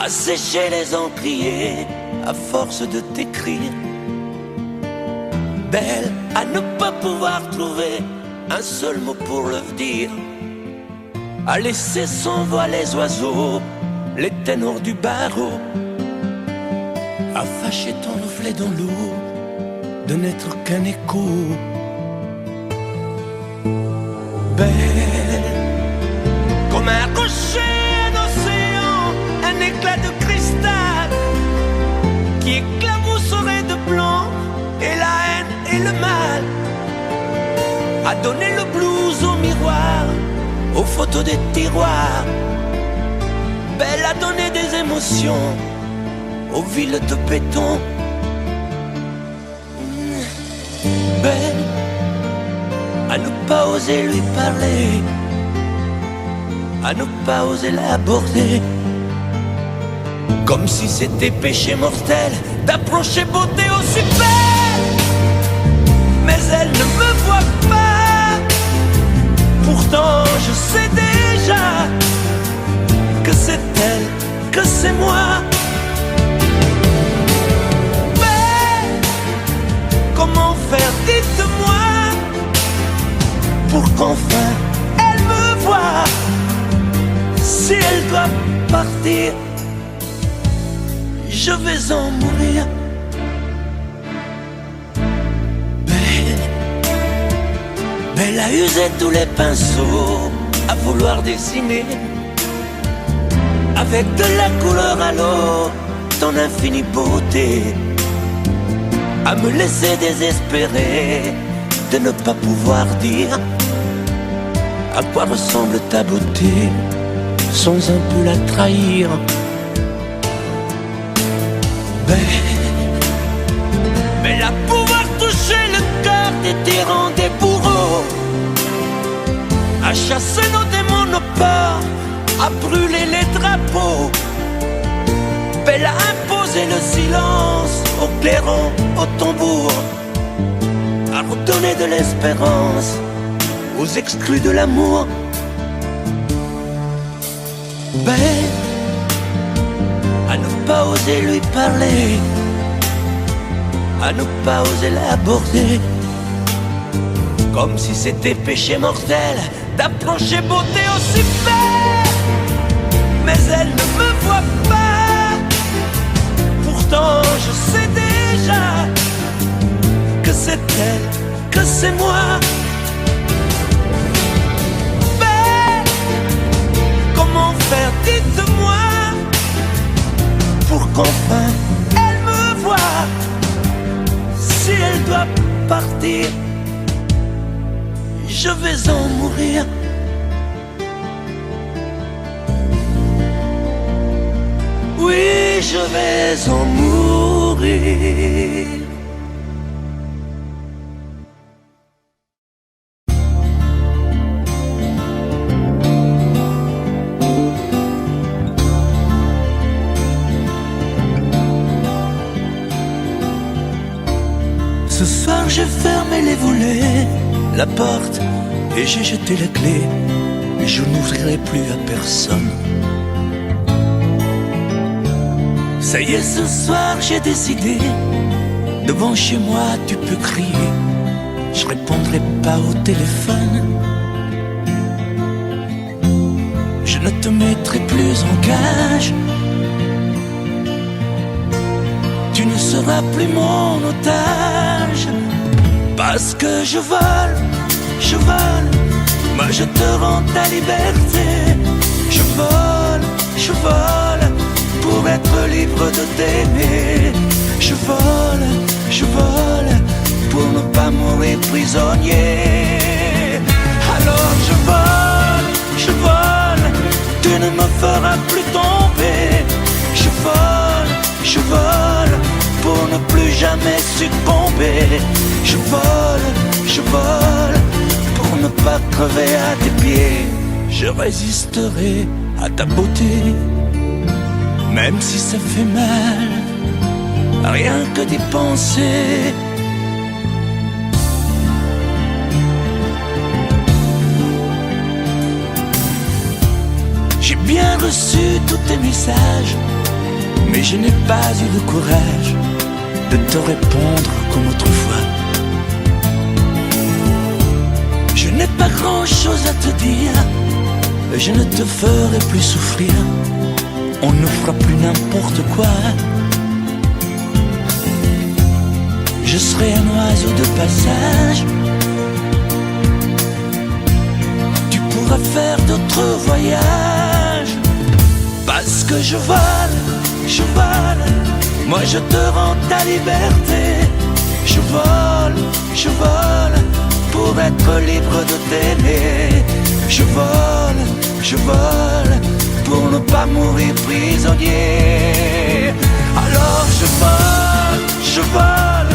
assécher les encriers à force de t'écrire. Belle à ne pas pouvoir trouver un seul mot pour le dire, à laisser s'envoler les oiseaux, les ténors du barreau, à fâcher ton reflet dans l'eau, de n'être qu'un écho. Belle comme un rocher, un océan, un éclat de cristal qui éclabousserait de blanc et la haine et le mal, à donner le blues au miroir, aux photos des tiroirs. Belle à donner des émotions aux villes de béton. Belle à ne pas oser lui parler, à ne pas oser l'aborder, comme si c'était péché mortel d'approcher beauté aussi belle. Mais elle ne me voit pas, pourtant je sais déjà que c'est elle, que c'est moi. Mais comment faire, dites-moi, pour qu'enfin elle me voie. Si elle doit partir, je vais en mourir. Belle a usé tous les pinceaux à vouloir dessiner avec de la couleur à l'eau ton infinie beauté, à me laisser désespérer de ne pas pouvoir dire à quoi ressemble ta beauté sans un peu la trahir. Belle à pouvoir toucher le cœur des tyrans, des bourreaux, à chasser nos démons, nos peurs, à brûler les drapeaux. Belle à imposer le silence au clairon, au tambour, à redonner de l'espérance aux exclus de l'amour. Belle à ne pas oser lui parler, à ne pas oser l'aborder, comme si c'était péché mortel d'approcher beauté aussi belle. Mais elle ne me voit pas, pourtant je sais déjà que c'est elle, que c'est moi. Belle, comment faire, dites-moi, pour qu'enfin elle me voie. Si elle doit partir, je vais en mourir. Oui, je vais en mourir. Ce soir j'ai fermé les volets, la porte, et j'ai jeté la clé. Je n'ouvrirai plus à personne. Ça y est, ce soir j'ai décidé, devant chez moi tu peux crier, je répondrai pas au téléphone. Je ne te mettrai plus en cage, tu ne seras plus mon otage. Parce que je vole, moi je te rends ta liberté. Je vole pour être libre de t'aimer. Je vole pour ne pas mourir prisonnier. Alors je vole, tu ne me feras plus tomber. Je vole pour ne plus jamais succomber. Je vole pour ne pas crever à tes pieds. Je résisterai à ta beauté, même si ça fait mal, rien que d'y penser. J'ai bien reçu tous tes messages, mais je n'ai pas eu le courage de te répondre comme autrefois. Je n'ai pas grand-chose à te dire, je ne te ferai plus souffrir, on ne fera plus n'importe quoi. Je serai un oiseau de passage, tu pourras faire d'autres voyages. Parce que je vole, moi je te rends ta liberté. Je vole pour être libre de t'aimer. Je vole pour ne pas mourir prisonnier. Alors je vole,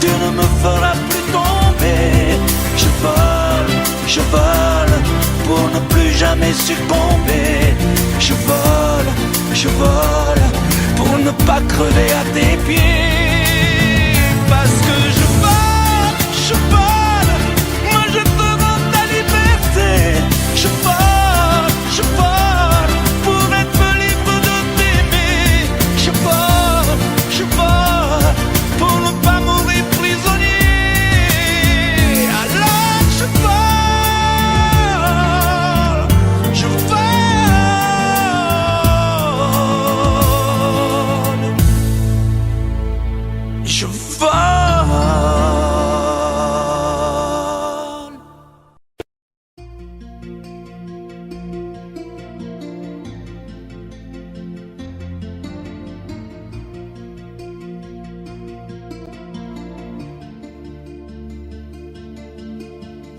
tu ne me feras plus tomber. Je vole pour ne plus jamais succomber. Je vole pour ne pas crever à tes pieds. Parce que je vole, moi je te rends ta liberté. Je vole pour être libre de t'aimer. Je vole pour ne pas mourir prisonnier. Alors je vole.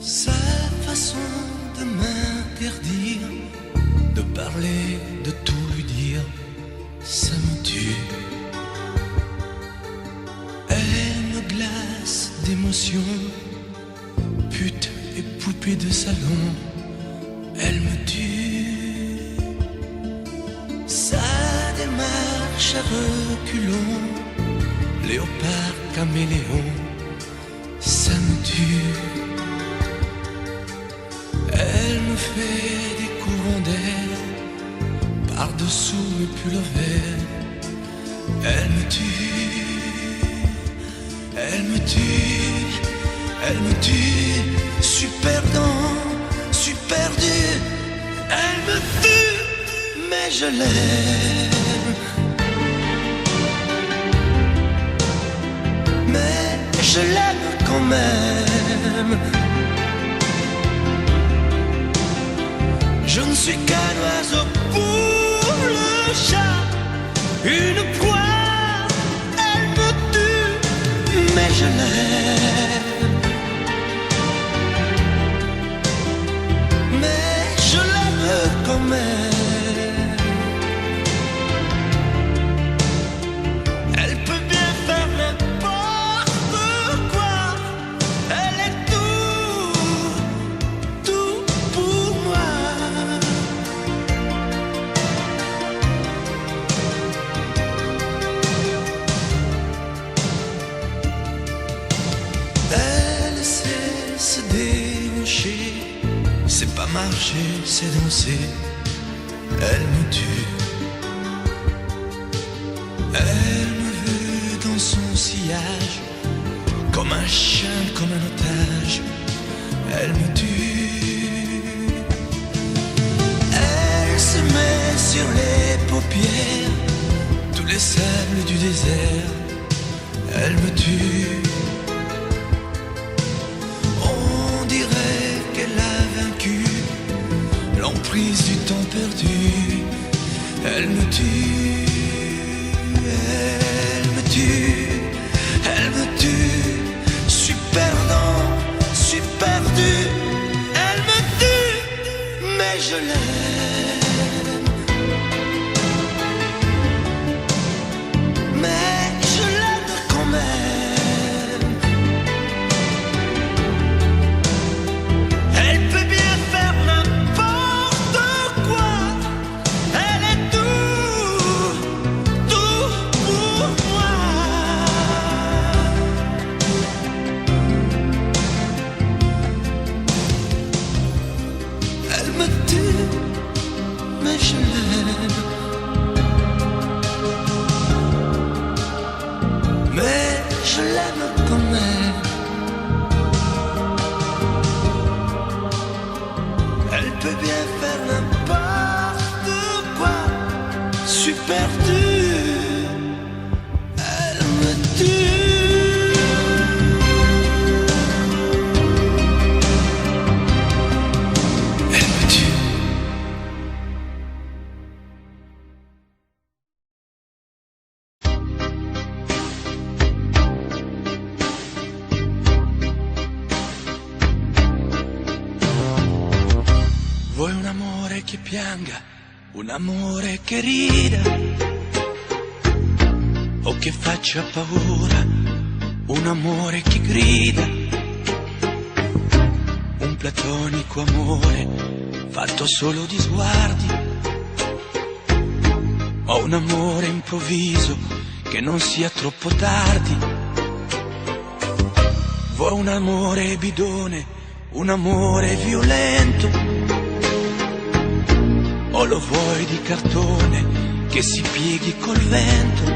Sa façon de m'interdire de parler, de tout lui dire, ça me tue. Elle me glace d'émotion, pute et poupée de salon, elle me tue. Sa démarche à reculons, léopard caméléon, ça me tue. Elle me fait des courants d'air par-dessous mes pullovers. Elle me tue, elle me tue, elle me tue. Suis perdant, suis perdu. Elle me tue, mais je l'aime. Mais je l'aime quand même. Je ne suis qu'un oiseau pour le chat, une proie, elle me tue, mais je l'aime. Mais je l'aime quand même. Elle peut bien faire n'importe quoi, elle est tout pour moi. C'est pas marcher, c'est danser. Elle me tue. Elle me veut dans son sillage, comme un chien, comme un otage. Elle me tue. Elle se met sur les paupières tous les sables du désert. Elle me tue. L'emprise du temps perdu, elle me tue, elle me tue, elle me tue. Suis perdant, suis perdu, elle me tue, mais je l'aime. Mais je l'aime quand même. Elle peut bien faire n'importe quoi, elle est tout pour moi. Elle me tue, n'importe quoi. Je suis perdu, elle me tue. Elle me tue. Vuoi un amore che pianga, un amore che rida, o che faccia paura, un amore che grida, un platonico amore fatto solo di sguardi, o un amore improvviso che non sia troppo tardi. Vuoi un amore bidone, un amore violento, o lo vuoi di cartone che si pieghi col vento,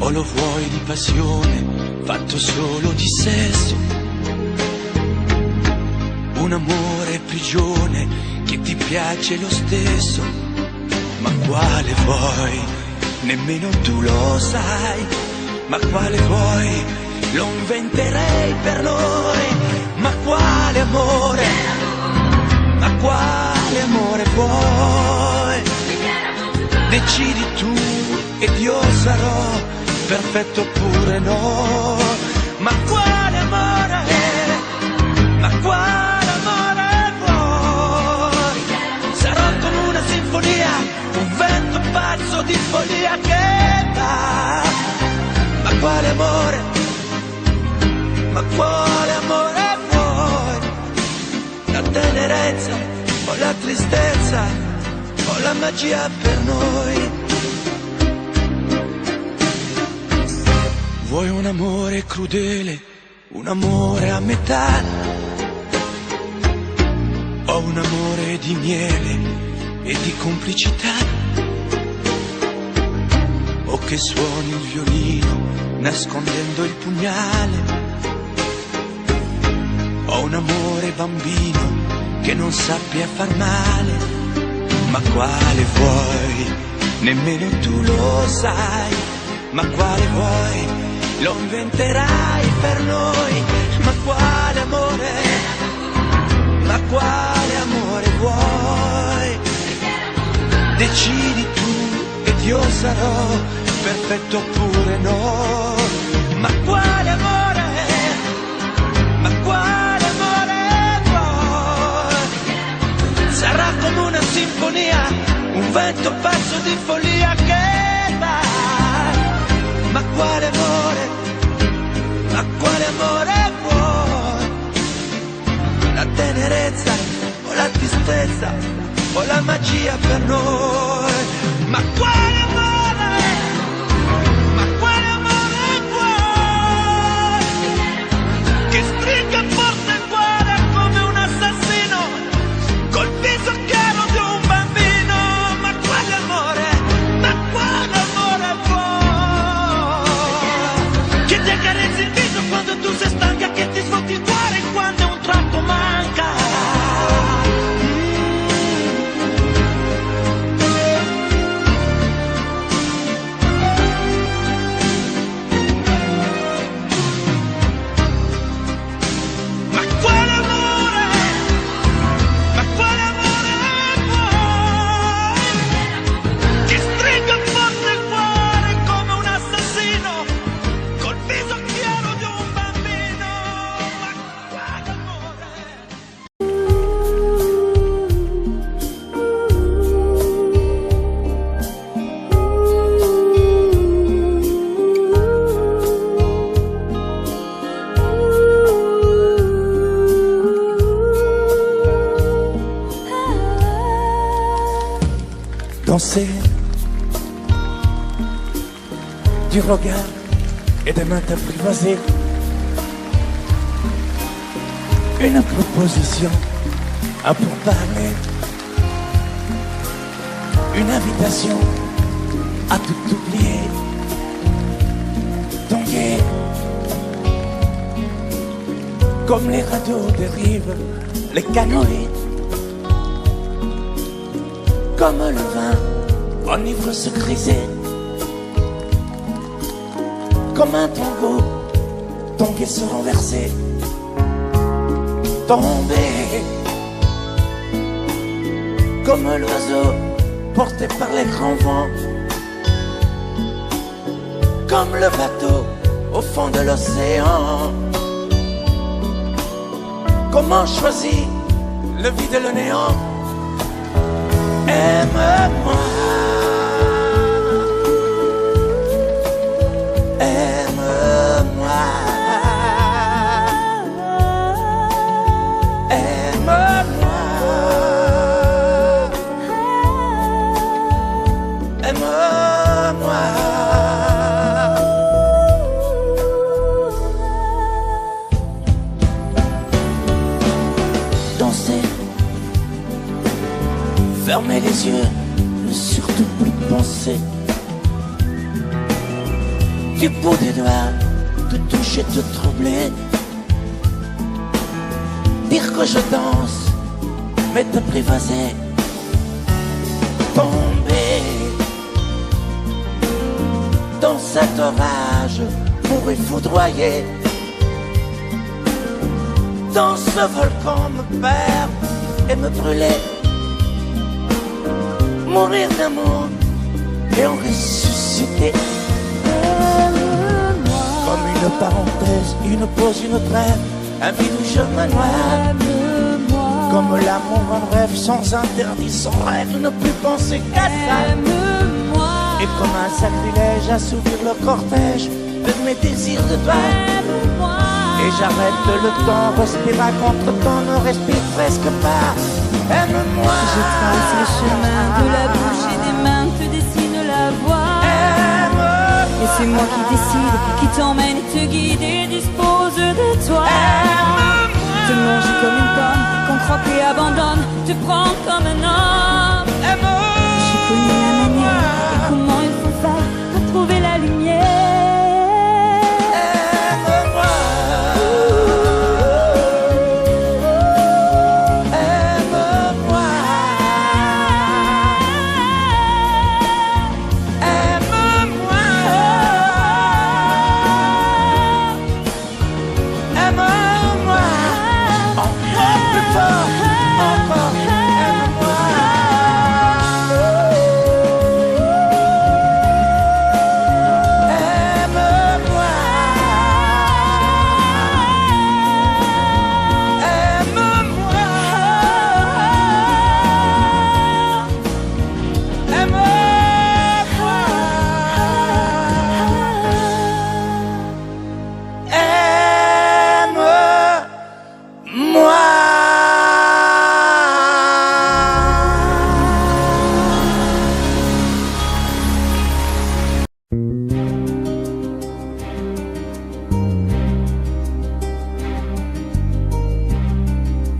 o lo vuoi di passione fatto solo di sesso, un amore prigione che ti piace lo stesso. Ma quale vuoi? Nemmeno tu lo sai. Ma quale vuoi? Lo inventerei per noi. Ma quale amore? Ma quale amore vuoi? Decidi tu ed io sarò perfetto oppure no. Ma quale amore? Ma quale amore vuoi? Sarò come una sinfonia, un vento pazzo di follia che va. Ma quale amore? Ma quale amore vuoi? La tenerezza o la tristezza o la magia per noi? Vuoi un amore crudele, un amore a metà, o un amore di miele e di complicità, o che suoni il violino nascondendo il pugnale, o un amore bambino che non sappia far male. Ma quale vuoi? Nemmeno tu lo sai. Ma quale vuoi? Lo inventerai per noi. Ma quale amore? Ma quale amore vuoi? Decidi tu ed io sarò perfetto oppure no. Ma quale amore? Ma quale amore vuoi? Sarà come una sinfonia, un vento pazzo di follia che va. Ma quale amore? Ma quale amore vuoi? La tenerezza o la tristezza o la magia per noi? Ma quale amore? Ma quale amore vuoi? Che stringa forte il cuore come un assassino col viso chiaro di un bambino. Ma quale amore? Ma quale amore vuoi? Che ti accarezzi il viso quando tu sei stanca, che ti svuoti il cuore quando un tratto manca. Danser du regard et des mains apprivoisées, une proposition à pourparler, une invitation à tout oublier, tanguer comme les radeaux des rives, les canoës comme le vin enivre ce grisé, comme un tango, tanguer se renverser, tomber, comme l'oiseau porté par les grands vents, comme le bateau au fond de l'océan. Comment choisir le vide et le néant? Aime-moi, aime-moi, aime-moi, aime-moi. Danser, fermer les yeux, ne surtout plus penser. Du bout des doigts, te toucher, te troubler. Dire que je danse, mais te privaser. Tomber dans cet orage pour y foudroyer. Dans ce volcan me perdre et me brûler. Mourir d'amour et en ressusciter. Comme une parenthèse, une pause, une trêve, un vide où je me noie. Comme l'amour en rêve, sans interdit, sans règle, ne plus penser qu'à ça. Et comme un sacrilège, assouvir le cortège de mes désirs de toi. Et j'arrête le temps, respire à contre-temps, ne respire presque pas. Aime-moi. Je trace le chemin de la bouche et des mains te dessine la voie. Aime-moi. Et c'est moi qui décide, qui t'emmène, te guide et dispose de toi. Aime-moi. Te mange comme une pomme, qu'on croque et abandonne, te prend comme un homme. Aime-moi. J'ai connu la manière et comment il faut faire pour trouver la lumière.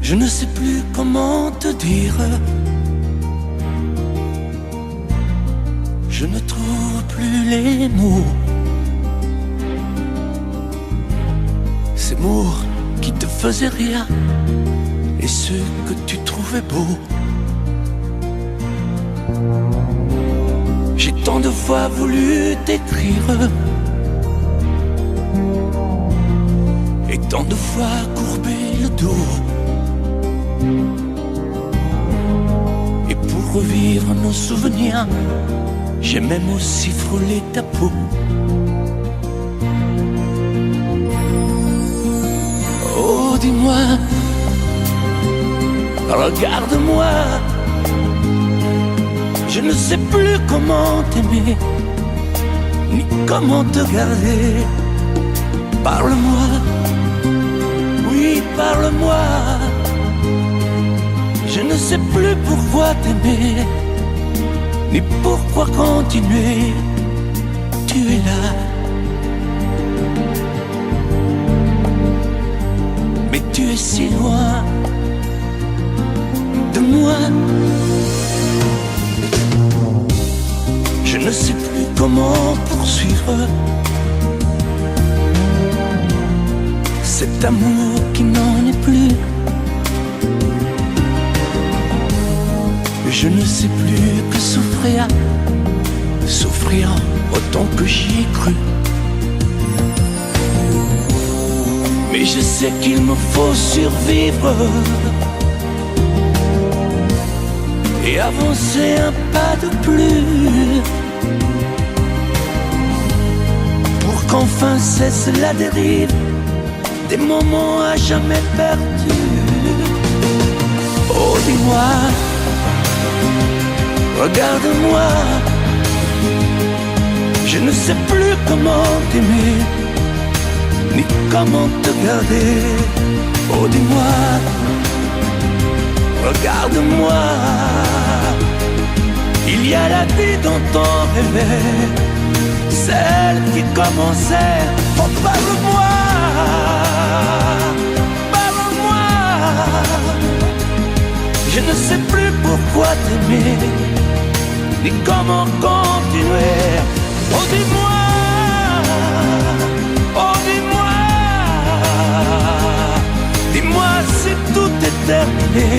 Je ne sais plus comment te dire. Je ne trouve plus les mots. Ces mots qui te faisaient rire et ceux que tu trouvais beaux. J'ai tant de fois voulu t'écrire et tant de fois courbé le dos. Et pour revivre nos souvenirs, j'ai même aussi frôlé ta peau. Oh, dis-moi, regarde-moi. Je ne sais plus comment t'aimer, ni comment te garder. Parle-moi, oui, parle-moi. Je ne sais plus pourquoi t'aimer, ni pourquoi continuer. Tu es là, mais tu es si loin de moi. Je ne sais plus comment poursuivre cet amour qui n'en est plus. Je ne sais plus que souffrir, souffrir autant que j'y ai cru. Mais je sais qu'il me faut survivre et avancer un pas de plus, pour qu'enfin cesse la dérive des moments à jamais perdus. Oh, dis-moi, regarde-moi, je ne sais plus comment t'aimer, ni comment te garder. Oh, dis-moi, regarde-moi, il y a la vie dont on rêvait, celle qui commençait. Oh, parle-moi, parle-moi, je ne sais plus pourquoi t'aimer, ni comment continuer. Oh, dis-moi, oh, dis-moi, dis-moi si tout est terminé,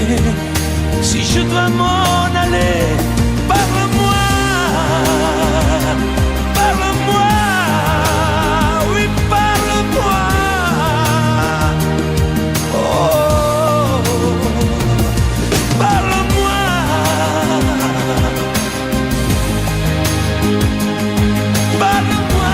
si je dois m'en aller. Parle-moi, parle-moi, oui, parle-moi. Oh, parle-moi, parle-moi.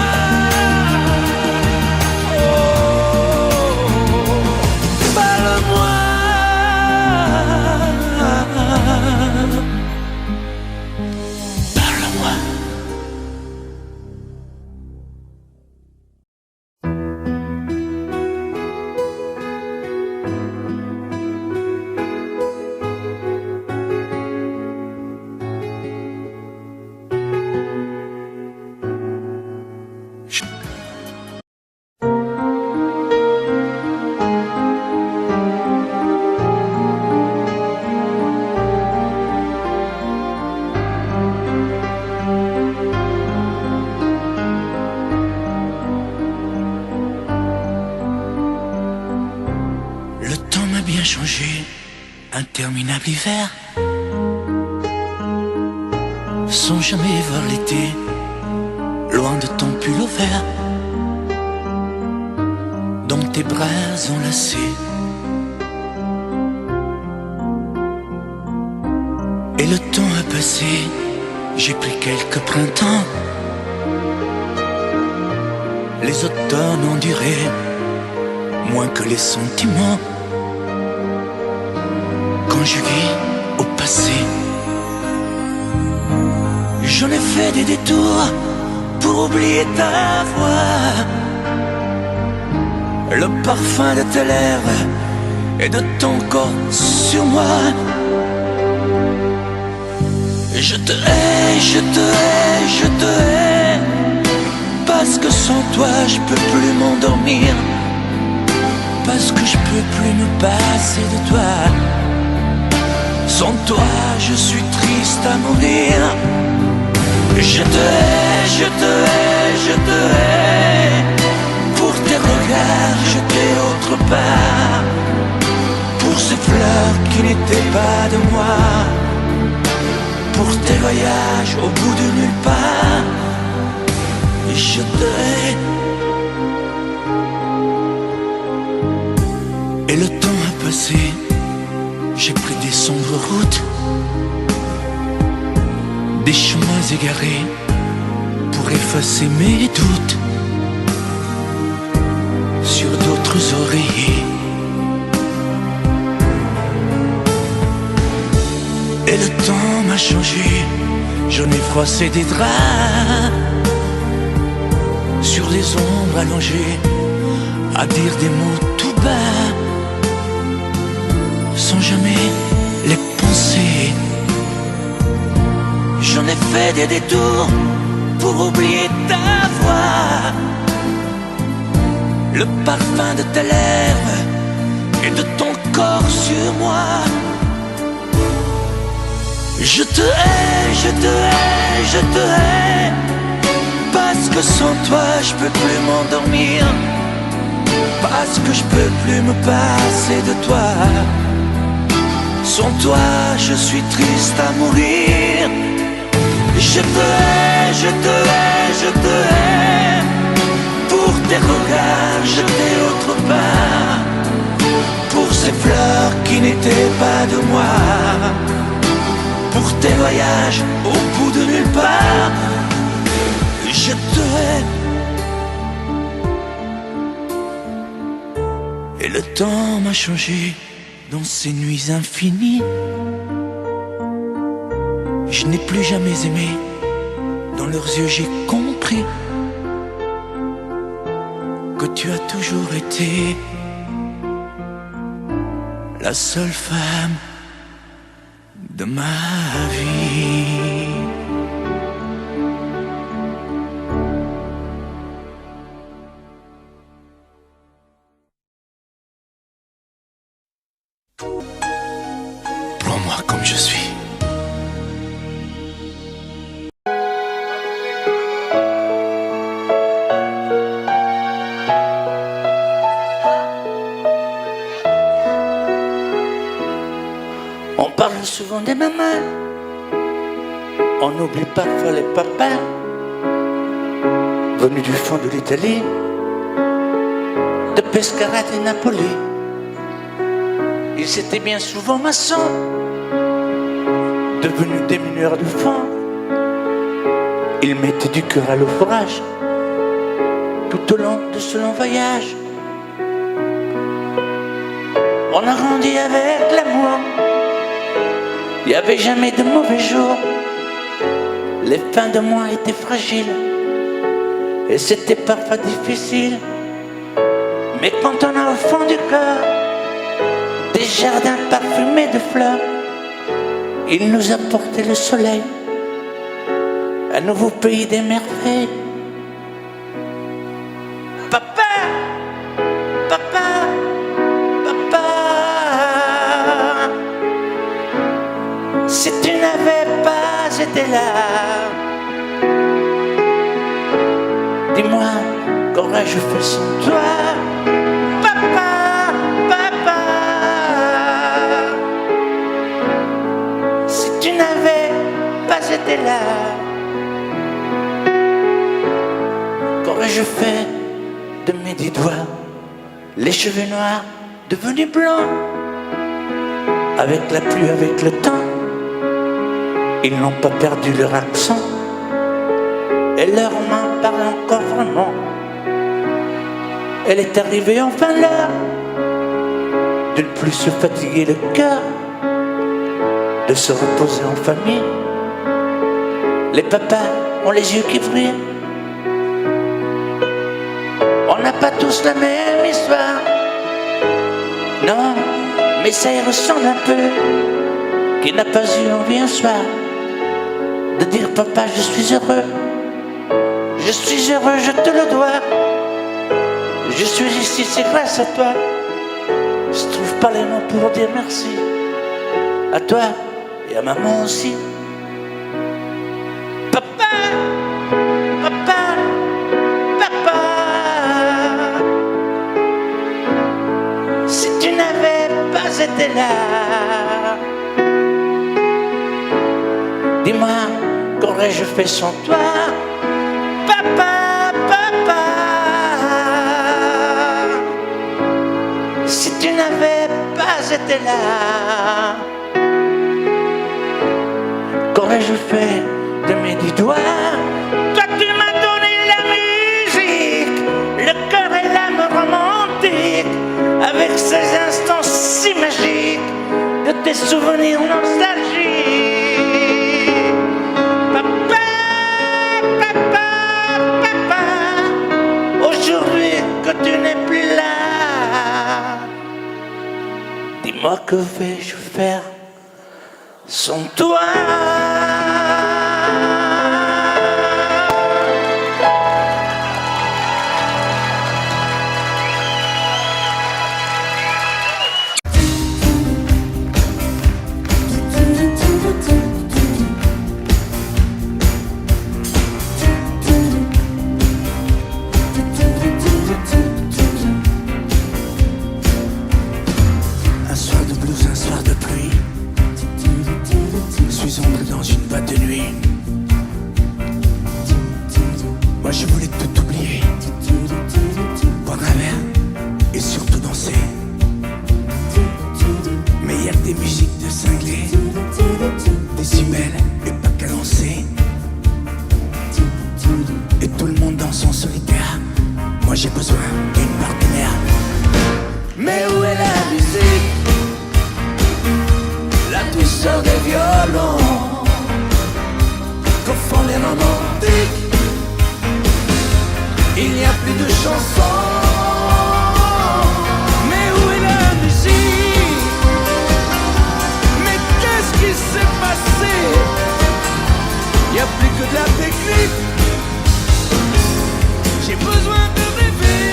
Changé, interminable hiver, sans jamais voir l'été, loin de ton pull au vert, dans tes bras enlacés. Et le temps a passé, j'ai pris quelques printemps, les automnes ont duré moins que les sentiments. Quand je vis au passé, j'en ai fait des détours pour oublier ta voix, le parfum de tes lèvres et de ton corps sur moi. Je te hais, je te hais, je te hais, parce que sans toi je peux plus m'endormir, parce que je peux plus me passer de toi. Sans toi, je suis triste à mourir. Je te hais, je te hais, je te hais, pour tes regards jetés autre part, pour ces fleurs qui n'étaient pas de moi, pour tes voyages au bout de nulle part. Je te hais. Et le temps a passé, j'ai pris des sombres routes, des chemins égarés pour effacer mes doutes sur d'autres oreillers. Et le temps m'a changé, j'en ai froissé des draps sur les ombres allongées, à dire des mots tout bas, sans jamais les penser. J'en ai fait des détours pour oublier ta voix, le parfum de tes lèvres et de ton corps sur moi. Je te hais, je te hais, je te hais, parce que sans toi je peux plus m'endormir, parce que je peux plus me passer de toi. Sans toi, je suis triste à mourir. Je te hais, je te hais, je te hais. Pour tes regards jetés autre part, pour ces fleurs qui n'étaient pas de moi, pour tes voyages au bout de nulle part. Je te hais. Et le temps m'a changé dans ces nuits infinies. Je n'ai plus jamais aimé. Dans leurs yeux j'ai compris que tu as toujours été la seule femme de ma vie. Prends-moi comme je suis. On parle souvent des mamans, on oublie parfois les papas, venus du fond de l'Italie, de Pescara et Napoli. Ils étaient bien souvent maçons, devenus des mineurs de fond. Ils mettaient du cœur à l'ouvrage, tout au long de ce long voyage. On a grandi avec l'amour, il n'y avait jamais de mauvais jours. Les fins de mois étaient fragiles et c'était parfois difficile. Mais quand on a au fond du cœur des jardins parfumés de fleurs, il nous apportait le soleil, un nouveau pays des merveilles. Papa, papa, papa, si tu n'avais pas été là, dis-moi, qu'aurais-je fait sans toi? Papa, papa, si tu n'avais pas été là, qu'aurais-je fait de mes 10 doigts? Les cheveux noirs devenus blancs, avec la pluie, avec le temps, ils n'ont pas perdu leur accent, et leurs mains parlent encore vraiment. Elle est arrivée enfin l'heure de ne plus se fatiguer le cœur, de se reposer en famille. Les papas ont les yeux qui brillent. On n'a pas tous la même histoire, non, mais ça y ressemble un peu. Qui n'a pas eu envie un soir de dire papa je suis heureux, je suis heureux, je te le dois. Je suis ici, c'est grâce à toi. Je trouve pas les mots pour dire merci à toi et à maman aussi. Papa, papa, papa, si tu n'avais pas été là, dis-moi, qu'aurais-je fait sans toi? Papa, papa, si tu n'avais pas été là, qu'aurais-je fait de mes 10 doigts? Toi tu m'as donné la musique, le cœur et l'âme romantique, avec ces instants si magiques de tes souvenirs nostalgiques. Papa, papa, papa, aujourd'hui que tu n'es plus là, dis-moi que vais-je faire sans toi? Un soir de blues, un soir de pluie, passé. Y a plus que de la technique. J'ai besoin de rêver.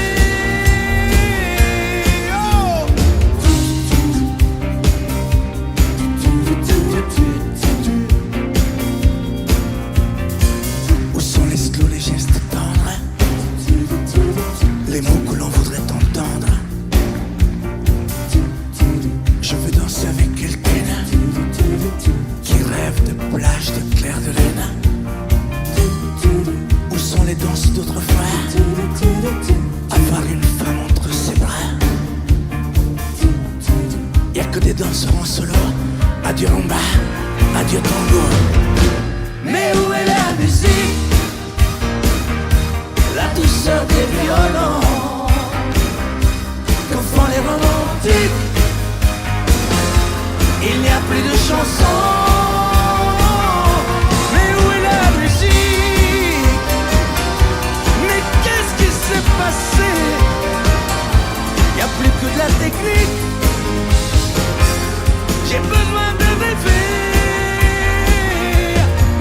Oh. Où sont les slows, les gestes tendres, les mots que l'on voudrait entendre? Je veux danser avec quelqu'un qui rêve de plage de clair de lune. Où sont les danses d'autrefois? Avoir une femme entre ses bras. Y'a que des danseurs en solo. Adieu rumba, adieu tango. Mais où est la musique? La douceur des violons que font les romantiques. Il n'y a plus de chansons. Mais où est la musique? Mais qu'est-ce qui s'est passé? Y a plus que de la technique. J'ai besoin de rêver.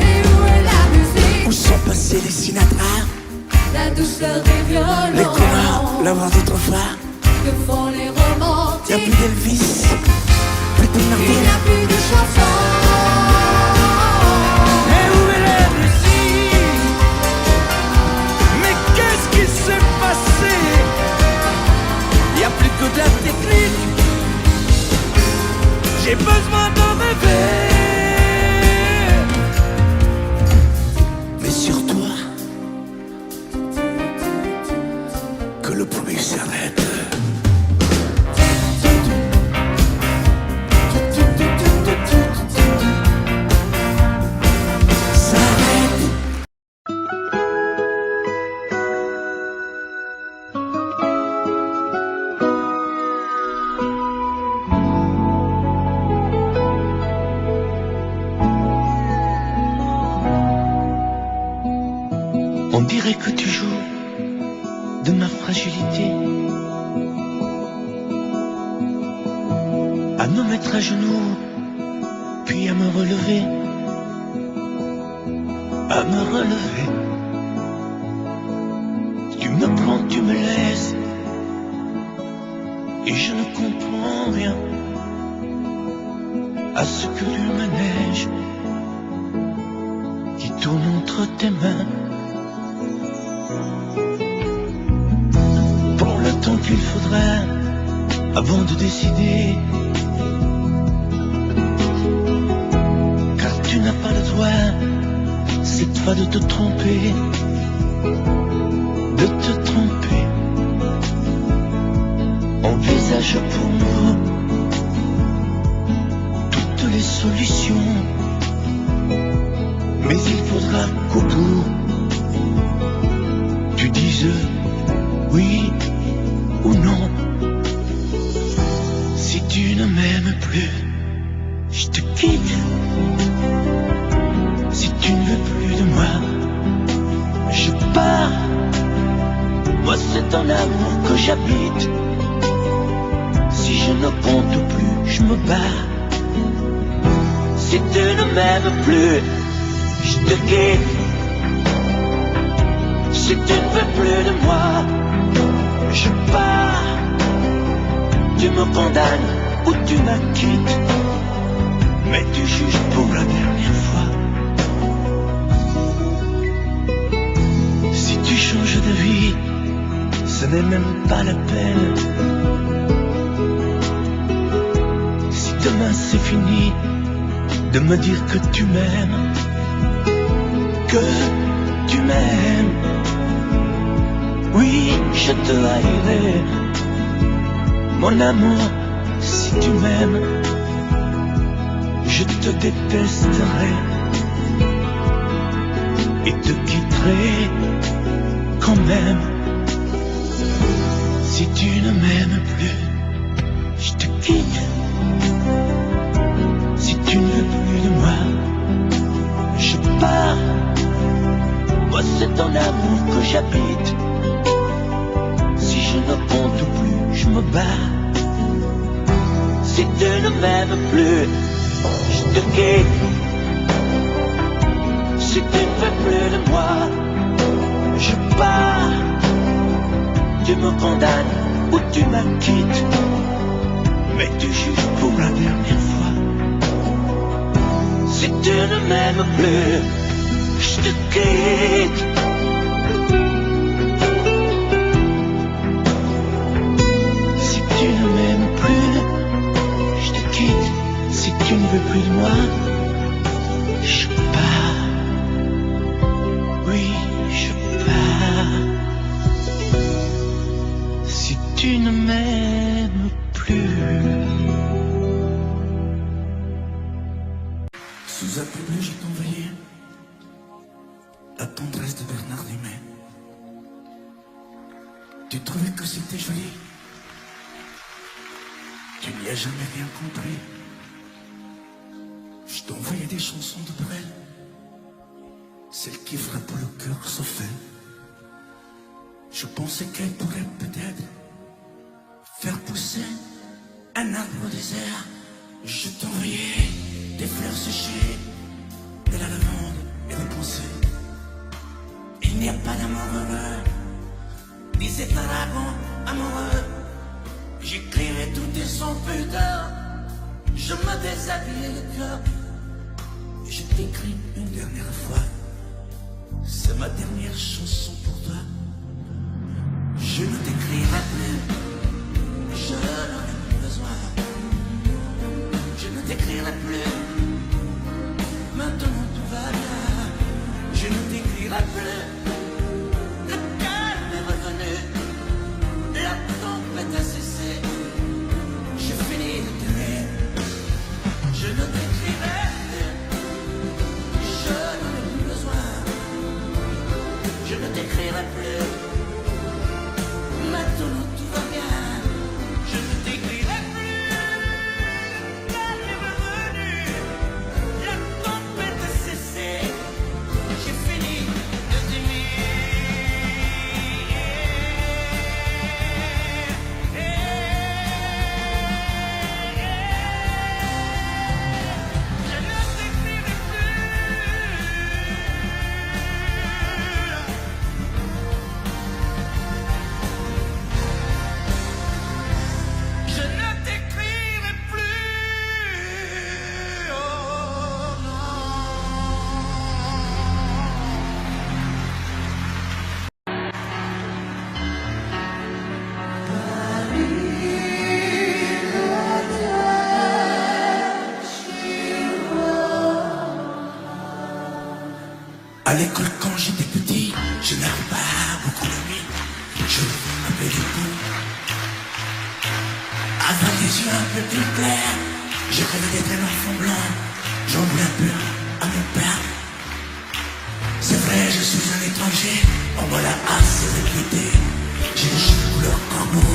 Et où est la musique? Où sont passés les Sinatra? La douceur des violons. Les couleurs, la voix d'autrefois. Que font les romantiques? Y'a plus d'Elvis, plus de Il n'y Martin. a plus de chansons. Mais où est la musique? Mais qu'est-ce qui s'est passé? Y a plus que de la technique. J'ai besoin de rêver. Mais surtout que le bruit s'arrête. On dirait que tu joues de ma fragilité, à me mettre à genoux, puis à me relever, à me relever. Tu me prends, tu me laisses, et je ne comprends rien à ce que tu manèges qui tourne entre tes mains. Prends le temps qu'il faudra avant de décider, car tu n'as pas le droit cette fois de te tromper, de te tromper. Envisage pour nous toutes les solutions, mais il faudra qu'au bout tu dises oui ou non. Si tu ne m'aimes plus, je te quitte. Si tu ne veux plus de moi, je pars. Moi c'est ton amour que j'habite. Si je ne compte plus, je me bats. Si tu ne m'aimes plus, je te quitte. Si tu ne veux plus de moi, je pars. Tu me condamnes ou tu m'acquittes, mais tu juges pour la dernière fois. Si tu changes de vie, ce n'est même pas la peine. Si demain c'est fini de me dire que tu m'aimes, que tu m'aimes, oui, je te haïrai, mon amour. Si tu m'aimes, je te détesterai et te quitterai quand même. Si tu ne m'aimes plus, je te quitte. Si tu ne veux plus de moi, je pars. Moi c'est ton amour que j'habite. Si je ne compte plus, je me bats. Si tu ne m'aimes plus, je te quitte. Si tu ne veux plus de moi, je pars. Tu me condamnes ou tu m'acquittes, mais tu juges pour la dernière fois. Si tu ne m'aimes plus, je te quitte. Si tu ne m'aimes plus, je te quitte. Si tu ne veux plus de moi, je pars. Oui, je pars. Si tu ne m'aimes plus. Sous un peu bleu, je t'envoyais la tendresse de Bernard Dumais. Tu trouvais que c'était joli. Tu n'y as jamais rien compris. Je t'envoyais des chansons de Brel, celles qui frappent le cœur sauf elle. Je pensais qu'elle pourrait peut-être faire pousser un arbre au désert. Je t'envoyais des fleurs séchées, de la lavande et des pensées. Il n'y a pas d'amour heureux, disait un dragon amoureux. J'écrivais tout et sans pudeur, je me déshabillais le cœur. Je t'écris une dernière fois, c'est ma dernière chanson pour toi. Je ne t'écrirai plus, je n'en ai plus besoin. Je ne t'écrirai plus, maintenant tout va bien. Je ne t'écrirai plus, le calme est revenu, la tempête a cessé. Je finis de t'aimer, je ne t'écrirai plus, je n'en ai plus besoin. Je ne t'écrirai plus, maintenant tout va bien. Je ne t'écrirai plus, le calme est revenu, la tempête a cessé. J'ai fini de t'aimer. Je ne t'écrirai plus. Je ne t'écrirai plus. Oh non. À l'école quand j'étais petit, je n'avais pas beaucoup d'amis. Je m'appelais du coup. Avec les yeux un peu plus clairs, je rêvais d'être un enfant blanc. J'en voulais un peu à mon père. C'est vrai, je suis un étranger, en voilà assez de quitter. J'ai les cheveux couleur corbeau.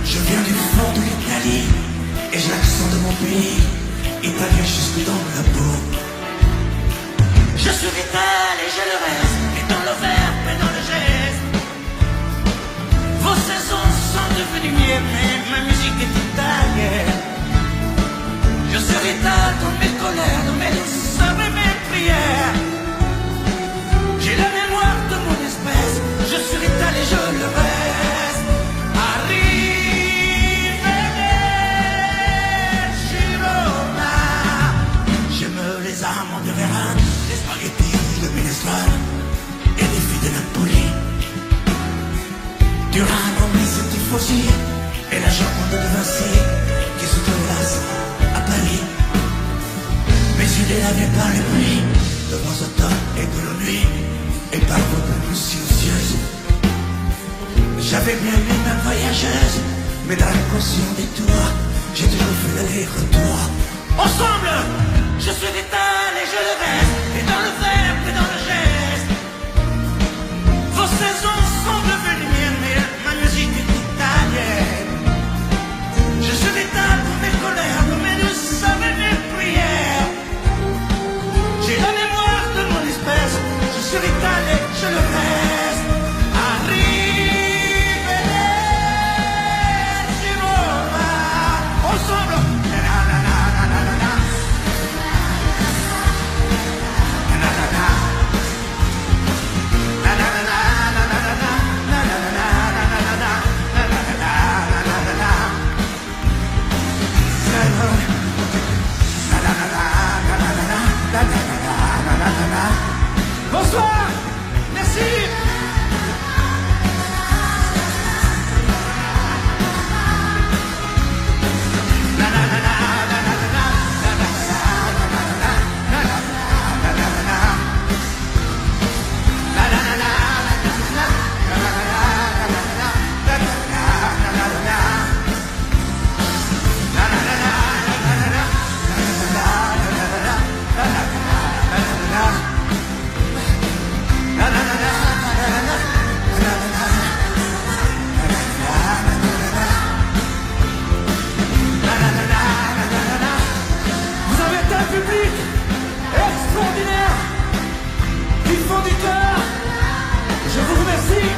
Je viens du fort de l'Italie, et j'ai l'accent de mon pays, italien jusque dans la peau. Je suis vital et je le reste, et dans le verbe et dans le geste. Vos saisons sont devenues miennes, mais ma musique est italienne. Je suis vital dans mes colères, dans mes douces et mes prières. J'ai la mémoire de mon espèce, je suis vital et je le reste. Arrivederci Roma. J'aime les amandes de Vérone, les spaghettis, le minestrone et les filles de Napoli. Durano, Miss Tifosi et la Joconde de Vinci qui se terrasse à Paris. Mes idées lavées par les pluies de vos automnes et de la nuit et par vos pluies silencieuses. J'avais bien vu ma voyageuse, mais dans l'inconscient des tours, j'ai toujours fait l'aller-retour. Ensemble, je suis vital et je le reste, et dans le verbe et dans le geste. Vos saisons sont devenues miennes, mais ma musique est italienne. Je suis vital pour mes colères, pour mes douces et mes prières. J'ai la mémoire de mon espèce, je suis vital et je le reste. Arrivederci Roma. Ensemble. Na, na, na, na, na, na, na. public extraordinaire du fond du cœur. Je vous remercie.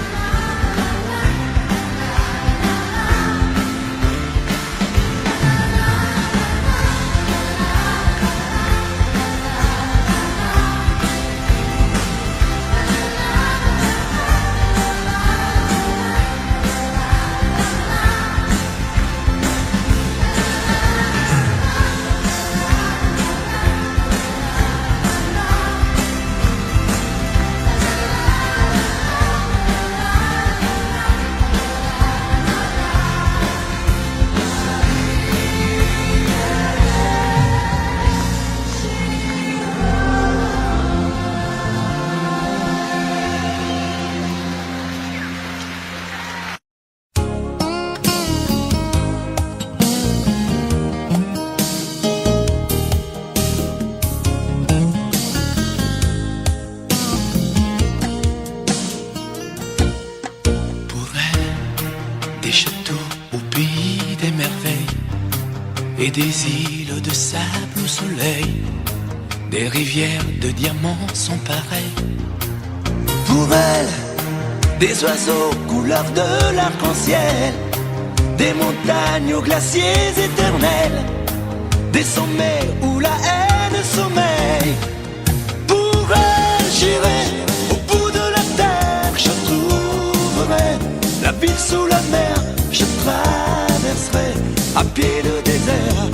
Et des îles de sable au soleil, des rivières de diamants sont pareilles. Pour elle, des oiseaux couleur de l'arc-en-ciel, des montagnes aux glaciers éternels, des sommets où la haine sommeille. Pour elle, j'irai au bout de la terre, je trouverai la ville sous la mer, je traverserai à pied le désert,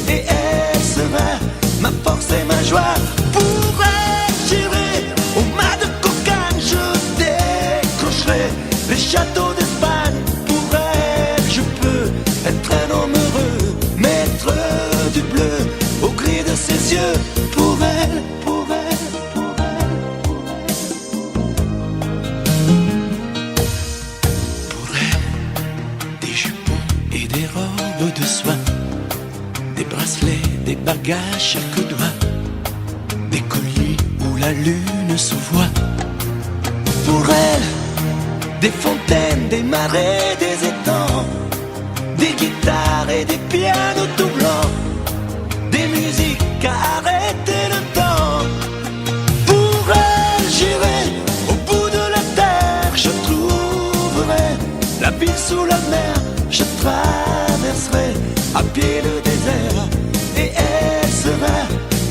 et elle sera ma force et ma joie. Pour elle, j'irai au mât de cocagne, je décrocherai les châteaux d'Espagne. Pour elle, je peux être un homme heureux, maître du bleu au gris de ses yeux. Pour elle, pour elle, pour elle, pour elle. Pour elle, des jupons et des robes de soie, des bracelets, des bagues à chaque doigt, des colliers où la lune se voit. Pour elle, des fontaines, des marais, des étangs, des guitares et des pianos tout blancs, des musiques à arrêter le temps. Pour elle, j'irai au bout de la terre, je trouverai la ville sous la mer, je traverserai à pied le désert, et elle sera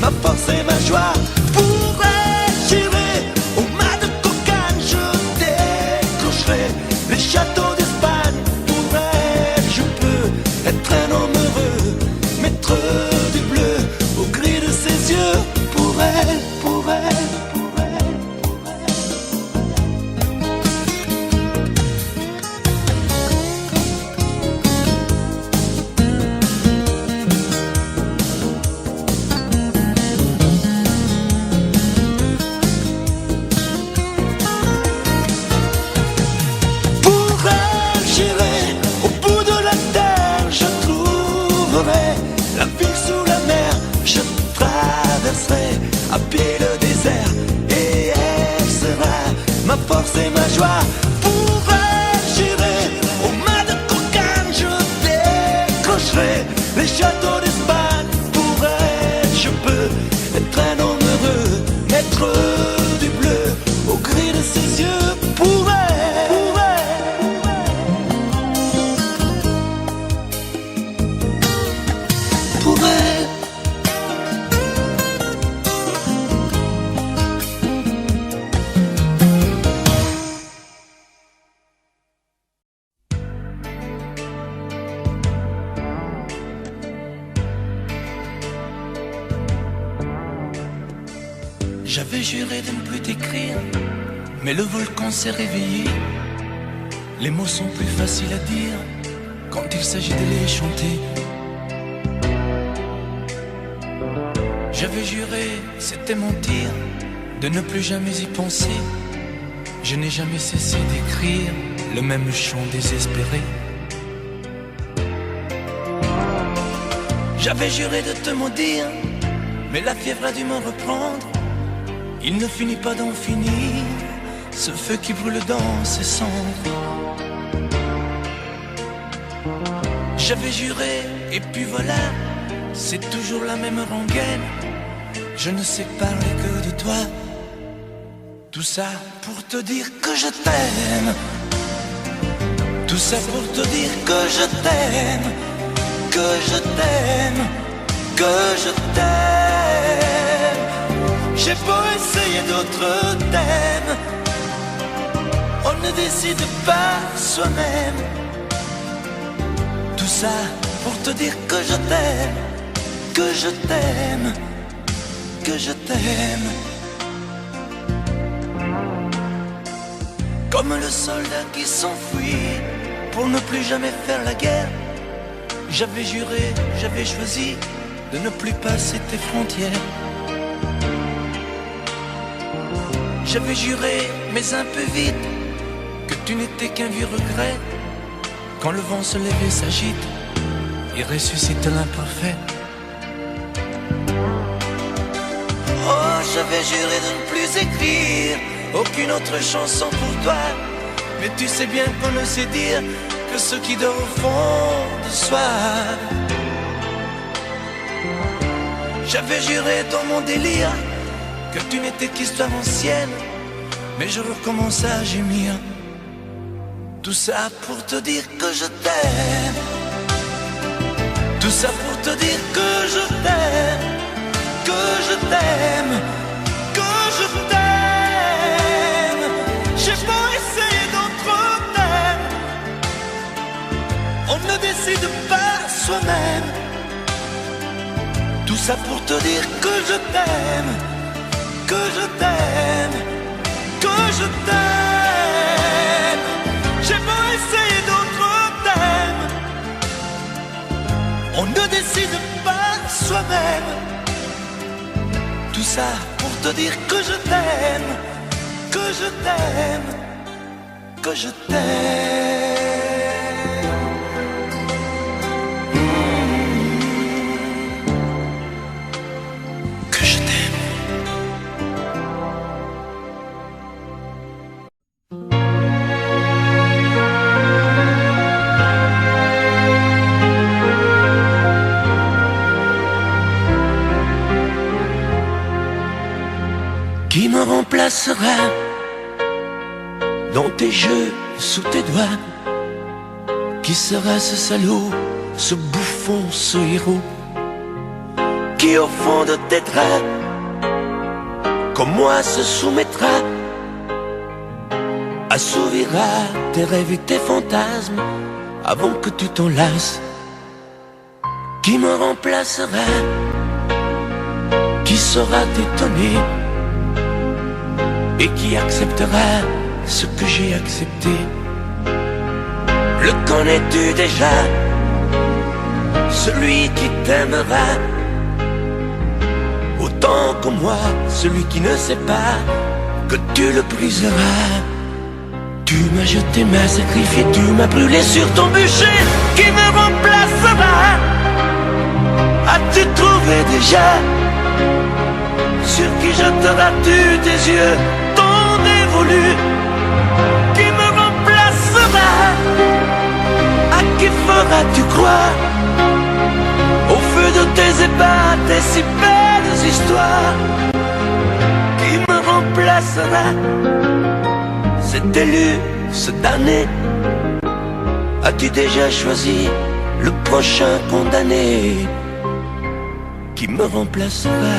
ma force et ma joie. Pour elle, j'irai au mât de cocagne, je décrocherai les châteaux d'Espagne. Pour elle, je peux être un homme heureux, maître du bleu au gris de ses yeux. Pour elle, pour elle, pour elle, pour elle. La ville sous la mer, je traverserai à pied le désert, et elle sera ma force et ma joie. Pour elle, j'irai au mât de cocagne, je décrocherai les châteaux d'Espagne. Pour elle, je peux être un homme heureux, maître du bleu au gris de ses yeux. Pour elle, pour elle, pour elle. J'avais juré de ne plus t'écrire, mais le volcan s'est réveillé. Les mots sont plus faciles à dire quand il s'agit de les chanter. J'avais juré, c'était mentir, de ne plus jamais y penser. Je n'ai jamais cessé d'écrire le même chant désespéré. J'avais juré de te maudire, mais la fièvre a dû me reprendre. Il ne finit pas d'en finir, ce feu qui brûle dans ses cendres. J'avais juré, et puis voilà, c'est toujours la même rengaine. je ne sais parler que de toi. Tout ça pour te dire que je t'aime. Tout ça pour te dire que je t'aime, que je t'aime, que je t'aime. J'ai beau essayer d'autres thèmes, on ne décide pas soi-même. Tout ça pour te dire que je t'aime, que je t'aime, que je t'aime. Comme le soldat qui s'enfuit pour ne plus jamais faire la guerre, j'avais juré, j'avais choisi de ne plus passer tes frontières. J'avais juré, mais un peu vite, que tu n'étais qu'un vieux regret. Quand le vent se lève et s'agite, il ressuscite l'imparfait. Oh, j'avais juré de ne plus écrire aucune autre chanson pour toi. Mais tu sais bien qu'on ne sait dire que ce qui dort au fond de soi. J'avais juré dans mon délire que tu n'étais qu'histoire ancienne, mais je recommence à gémir. Tout ça pour te dire que je t'aime. Tout ça pour te dire que je t'aime, que je t'aime, que je t'aime. J'ai beau essayer d'autres thèmes, on ne décide pas soi-même. Tout ça pour te dire que je t'aime, que je t'aime, que je t'aime. J'ai beau essayer d'autres thèmes, on ne décide pas soi-même. Tout ça pour te dire que je t'aime, que je t'aime, que je t'aime. Que je t'aime. Qui me remplacera dans tes jeux, sous tes doigts? Qui sera ce salaud, ce bouffon, ce héros, qui au fond de tes draps, comme moi, se soumettra, assouvira tes rêves et tes fantasmes avant que tu t'en lasses? Qui me remplacera? Qui saura t'étonner et qui acceptera ce que j'ai accepté? Le connais-tu déjà? Celui qui t'aimera autant que moi, celui qui ne sait pas que tu le briseras. Tu m'as jeté, m'as sacrifié, tu m'as brûlé sur ton bûcher. Qui me remplacera? As-tu trouvé déjà sur qui jetteras-tu tes yeux ton dévolu? Qui me remplacera? À qui feras-tu croire au feu de tes ébats, tes si belles histoires? Qui me remplacera? Cet élu, ce damné, as-tu déjà choisi le prochain condamné? Qui me remplacera?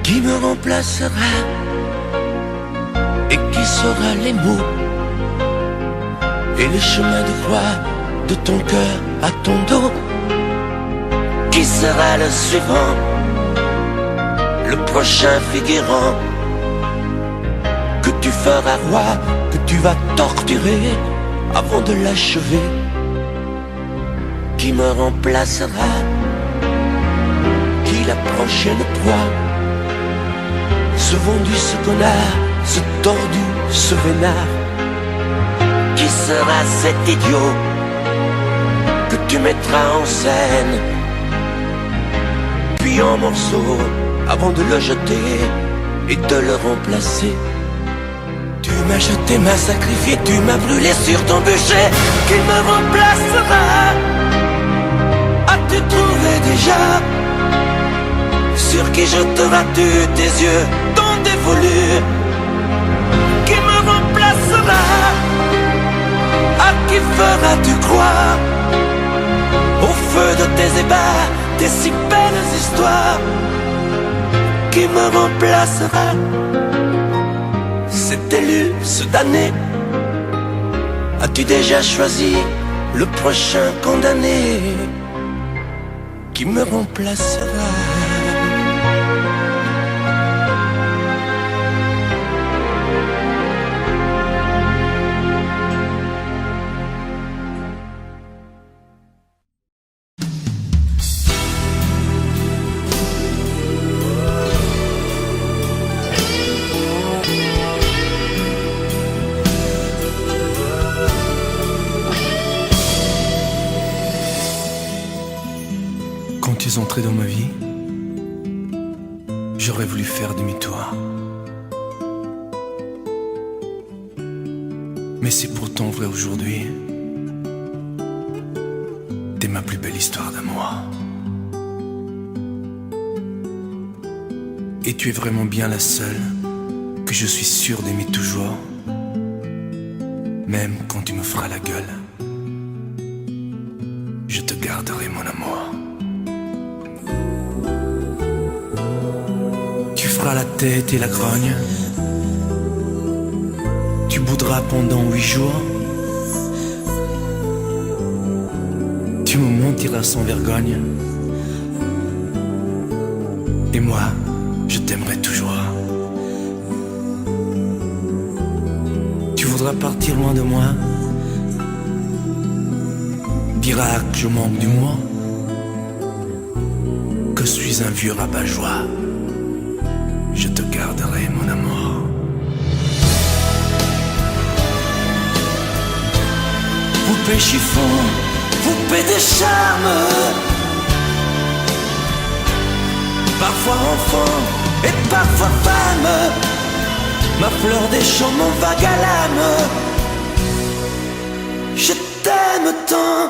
Qui me remplacera? Et qui saura les mots et les chemins de croix de ton cœur à ton dos? Qui sera le suivant, le prochain figurant que tu feras roi, que tu vas torturer avant de l'achever? Qui me remplacera? Qui la prochaine proie? Ce vendu, ce connard, ce tordu, ce vénard? Qui sera cet idiot que tu mettras en scène, puis en morceaux, avant de le jeter et de le remplacer? Tu m'as jeté, m'as sacrifié, tu m'as brûlé sur ton bûcher. Qui me remplacera? As-tu trouvé déjà sur qui jeteras-tu tes yeux tant dévolus? Qui me remplacera? À qui feras-tu croire? Au feu de tes ébats, tes si belles histoires. Qui me remplacera? Cet élu, ce damné, as-tu déjà choisi le prochain condamné? Qui me remplacera? Quand tu es entré dans ma vie, j'aurais voulu faire demi-tour. Mais c'est pourtant vrai aujourd'hui. T'es ma plus belle histoire d'amour. Et tu es vraiment bien la seule que je suis sûr d'aimer toujours. Même quand tu me feras la gueule, je te garderai mon amour. Tu feras la tête et la grogne. Tu boudras pendant 8 jours. Tu me mentiras sans vergogne. Et moi, je t'aimerai toujours. Tu voudras partir loin de moi. Diras que je manque d'humour, que je suis un vieux rabat-joie. Je te garderai mon amour. Poupée chiffon, poupée de charme, parfois enfant et parfois femme, ma fleur des champs, mon vague à l'âme. Je t'aime tant.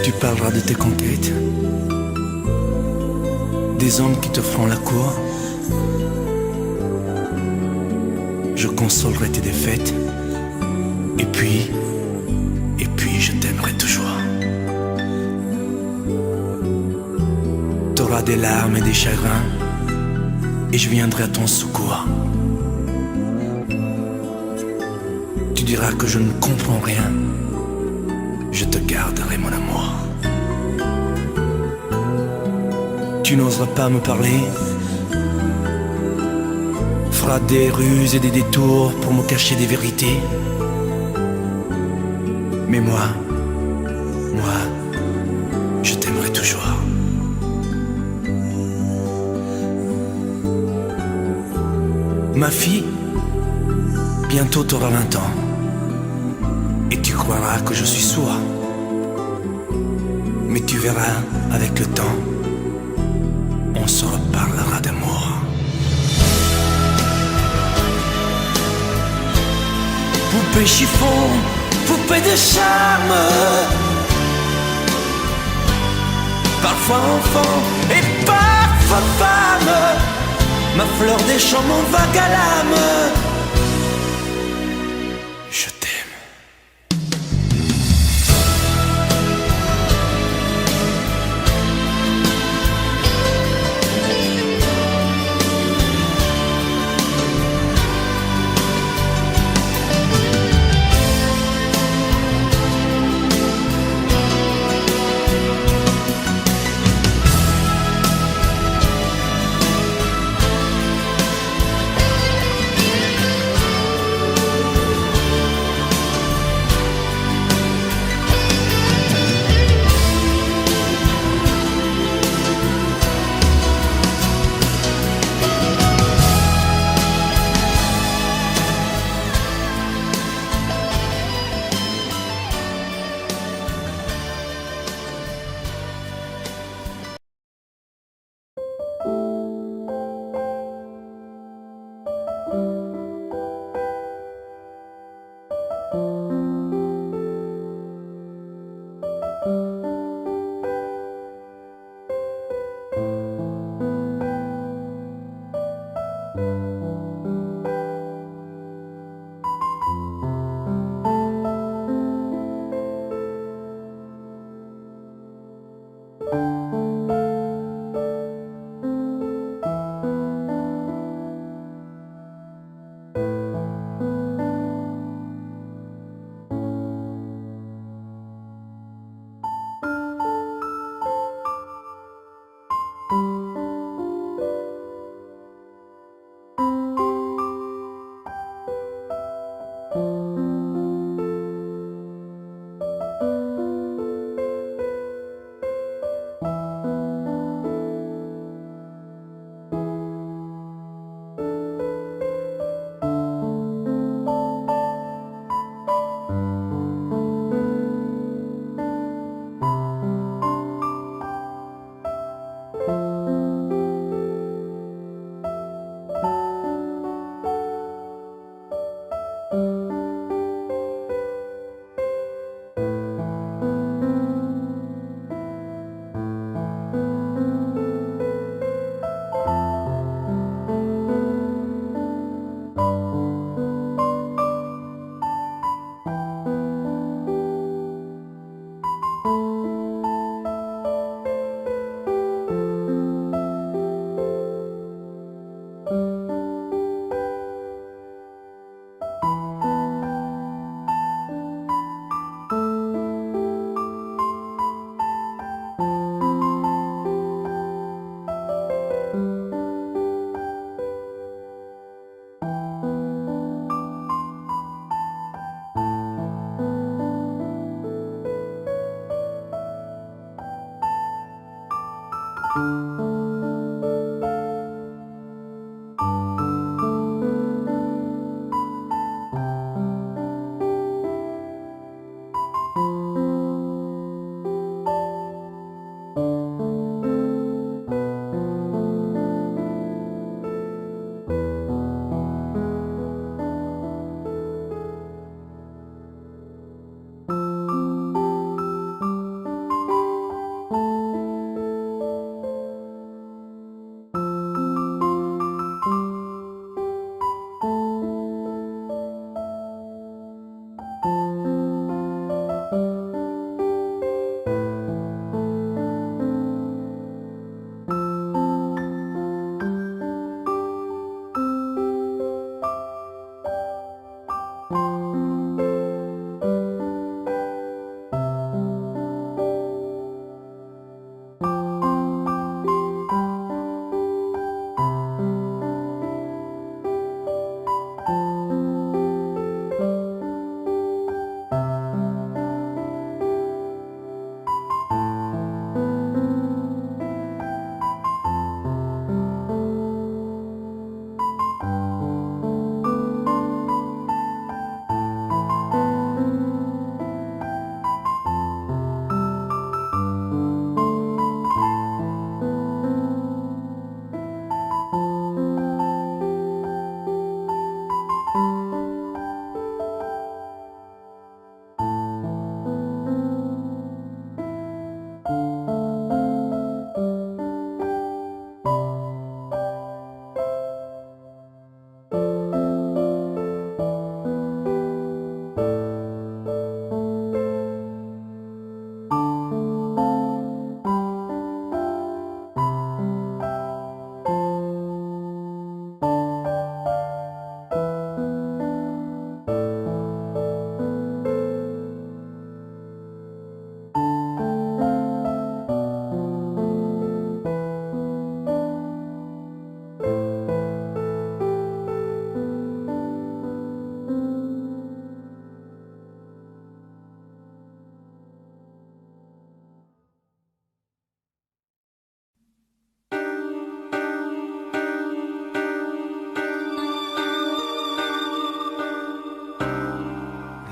Tu parleras de tes conquêtes, des hommes qui te feront la cour. Je consolerai tes défaites. Et puis je t'aimerai toujours. T'auras des larmes et des chagrins, et je viendrai à ton secours. Tu diras que je ne comprends rien. Je te garderai mon amour. Tu n'oseras pas me parler, feras des ruses et des détours pour me cacher des vérités. Mais moi, je t'aimerai toujours. Ma fille, bientôt t'auras 20 ans. Et tu croiras que je suis sourd. Mais tu verras, avec le temps, on se reparlera d'amour. Poupée chiffon, poupée de charme, parfois enfant et parfois femme, ma fleur des champs, mon vague à l'âme. Je t'aime.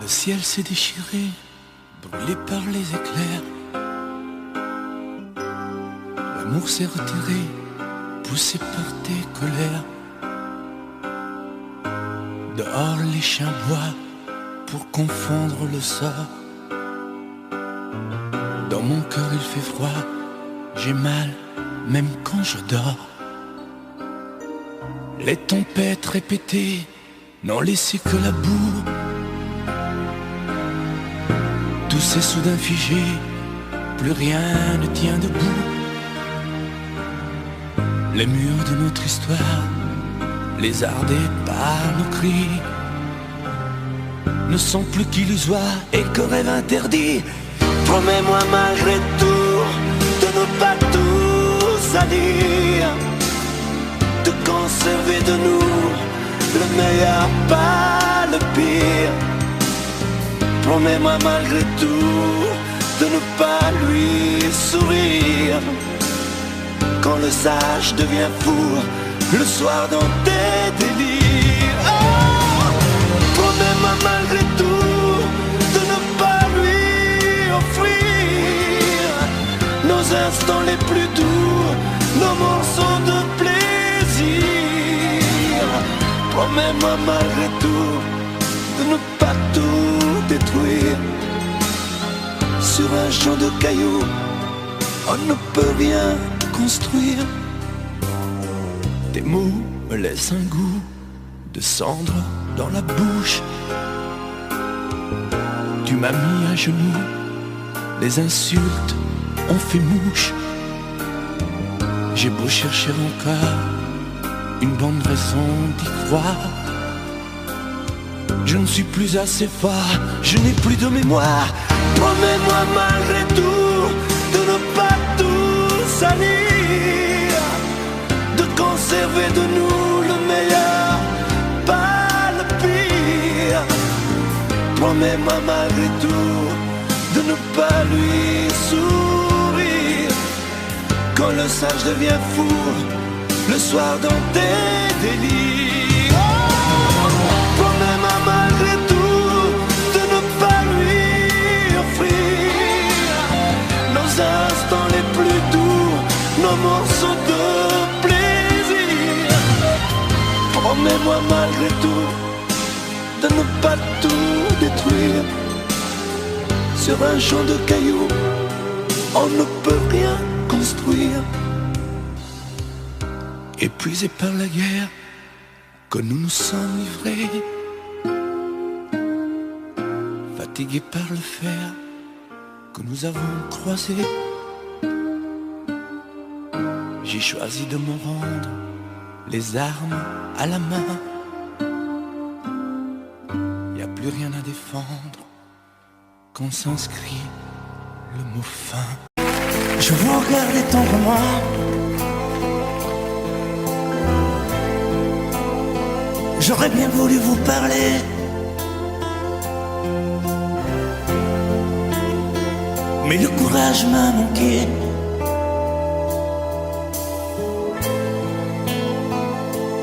Le ciel s'est déchiré, brûlé par les éclairs. L'amour s'est retiré, poussé par tes colères. Dehors les chiens boivent pour confondre le sort. Dans mon cœur il fait froid, j'ai mal même quand je dors. Les tempêtes répétées n'ont laissé que la boue. Tout s'est soudain figé, plus rien ne tient debout. Les murs de notre histoire, lézardés par nos cris, ne sont plus qu'illusoires et que rêve interdit. Promets-moi malgré tout de ne pas tout salir, de conserver de nous le meilleur, pas le pire. Promets-moi malgré tout de ne pas lui sourire quand le sage devient fou le soir dans tes délires. Oh, promets-moi malgré tout de ne pas lui offrir nos instants les plus doux, nos morceaux de plaisir. Promets-moi malgré tout de ne pas tout détruire. Sur un champ de cailloux, on ne peut rien construire. Tes mots me laissent un goût de cendre dans la bouche. Tu m'as mis à genoux les insultes ont fait mouche. J'ai beau chercher encore une bonne raison d'y croire, je ne suis plus assez fort, je n'ai plus de mémoire. Promets-moi malgré tout de ne pas tout salir, de conserver de nous le meilleur, pas le pire. Promets-moi malgré tout de ne pas lui sourire quand le sage devient fou le soir dans tes délires. Oh, promets-moi malgré tout de ne pas lui offrir nos instants les plus doux, nos morceaux de plaisir. Promets-moi malgré tout de ne pas tout détruire. Sur un champ de cailloux, on ne peut rien construire. Épuisés par la guerre que nous nous sommes livrés, fatigués par le fer que nous avons croisé, j'ai choisi de me rendre les armes à la main. Y a plus rien à défendre quand s'inscrit le mot fin. Je vous regardais tendrement, j'aurais bien voulu vous parler, mais le courage m'a manqué.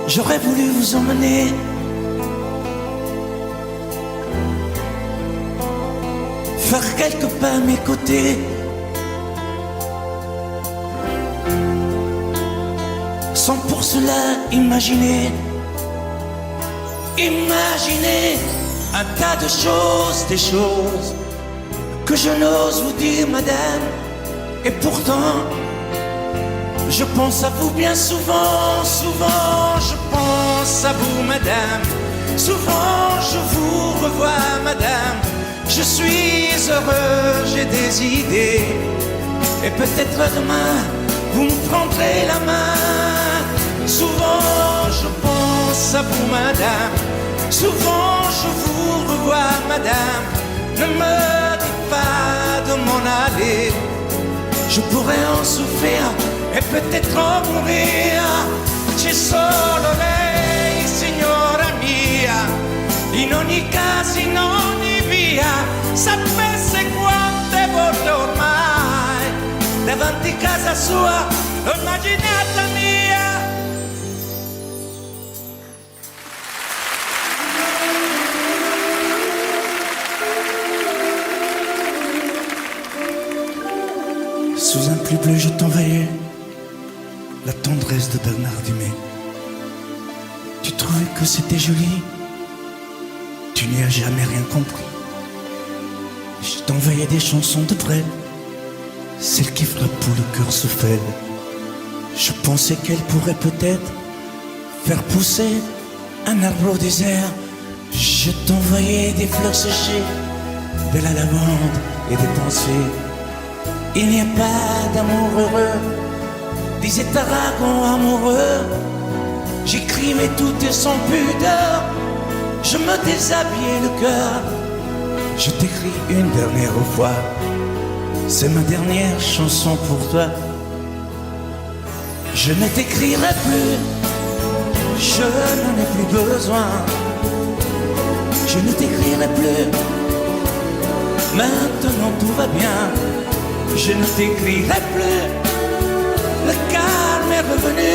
J'aurais voulu vous emmener faire quelques pas à mes côtés, sans pour cela imaginer un tas de choses, des choses que je n'ose vous dire, madame. Et pourtant, je pense à vous bien souvent, souvent je pense à vous, madame. Souvent je vous revois, madame. Je suis heureux, j'ai des idées, et peut-être demain vous me prendrez la main. Souvent je pense à vous, madame. Souvent je vous revois, madame. Ne me dites pas de m'en aller, je pourrais en souffrir e peut-être en mourir. C'è solo lei, signora mia, in ogni caso, in ogni via. Sapesse quante volte ormai davanti casa sua l'ho immaginata mia. Sous un pluie bleu, je t'envoyais la tendresse de Bernard Dumay. Tu trouvais que c'était joli, tu n'y as jamais rien compris. Je t'envoyais des chansons de Brel, celles qui frappent où le cœur se fêle. Je pensais qu'elle pourrait peut-être faire pousser un arbre au désert. Je t'envoyais des fleurs séchées, de la lavande et des pensées. Il n'y a pas d'amour heureux, disait Aragon amoureux. J'écrivais tout et sans pudeur, je me déshabillais le cœur. Je t'écris une dernière fois, c'est ma dernière chanson pour toi. Je ne t'écrirai plus, je n'en ai plus besoin. Je ne t'écrirai plus, maintenant tout va bien. Je ne t'écrirai plus, le calme est revenu,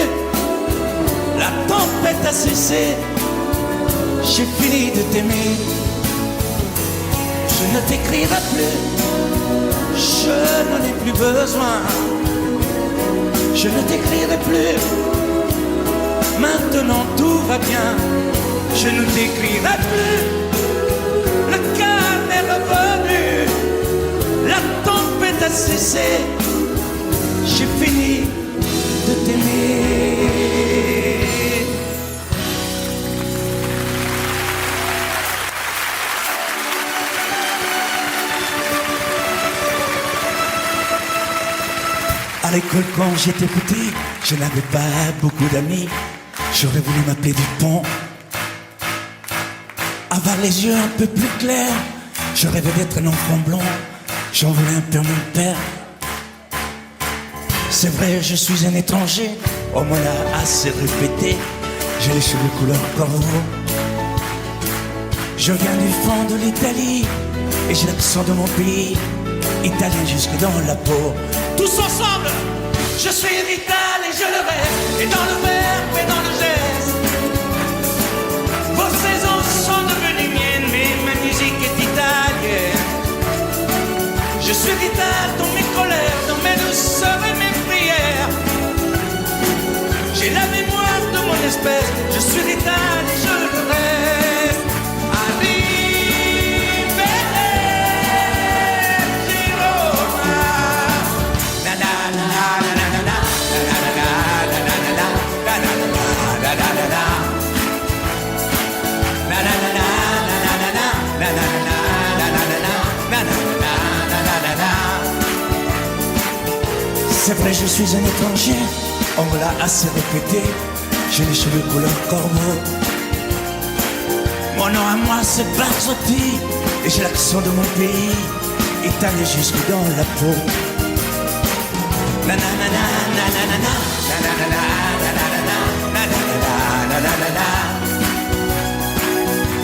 la tempête a cessé, j'ai fini de t'aimer. Je ne t'écrirai plus, je n'en ai plus besoin. Je ne t'écrirai plus, maintenant tout va bien. Je ne t'écrirai plus, le calme est revenu, la tempête a cessé, j'ai fini de t'aimer. l'école quand j'étais petit, je n'avais pas beaucoup d'amis. J'aurais voulu m'appeler Dupont, avoir les yeux un peu plus clairs. Je rêvais d'être un enfant blond, j'en voulais un peu à mon père. C'est vrai, je suis un étranger, on me l'a assez répété. J'ai les cheveux couleur corbeau. Je viens du fond de l'Italie et j'ai l'accent de mon pays, italien jusque dans la peau. Tous ensemble, je suis vital et je le reste, et dans le verbe et dans le geste. Vos saisons sont devenues miennes, mais ma musique est italienne. Je suis vital dans mes colères, dans mes douceurs et mes prières. J'ai la mémoire de mon espèce, je suis vital et je le reste. C'est vrai, je suis un étranger, on me l'a assez répété. J'ai les cheveux couleur corbeau. Mon nom à moi c'est Barzotti, et j'ai l'accent de mon pays, italien jusque dans la peau. Na na na na na na na na na na na na na na na na na na.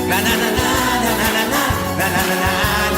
Na na na na na na na na na na na.